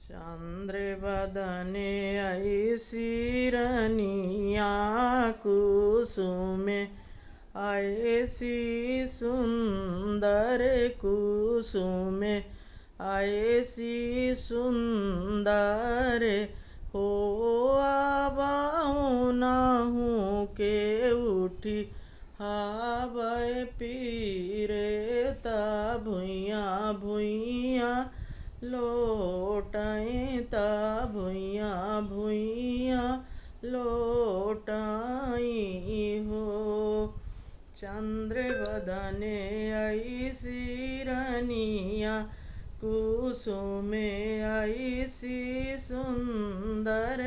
चंद्र बदने ऐसी रनिया कुसुमे ऐसी सुंदर कुसुमे ऐसी सुंदर हो आबाऊ नाहू के उठी हावय पीरे ता भुइया भुइया लोटाई ता भुइया भुइया लोटाई हो। चंद्र बदने ऐसी रनिया कुसुमे ऐसी सुंदर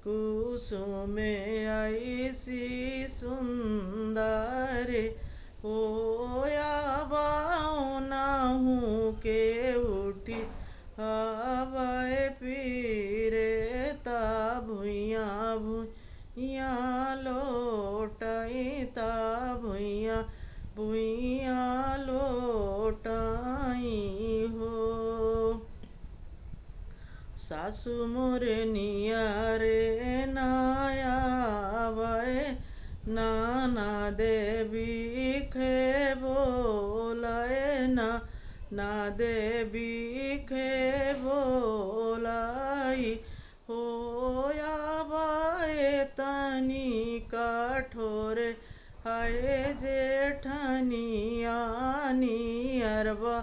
कुसुमे ऐसी सुंदर होया बाऊ नाहू के उठी हावय पीरे ता भुइया भुइया लोटाई ता भुइया भुइया लोटाई हो। सासु मोरे नियारे नायावय नाना देवी खे बोलाए ना देवी खे बोलाई होया बाए तनी कठोरे हाय जेठनिया नियरबा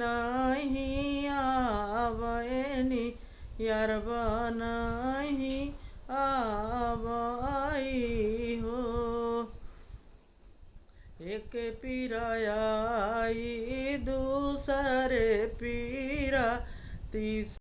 नहीं आवयनी यरबा नहीं आवाई हो। एक पीराई दूसरे पीरा तीस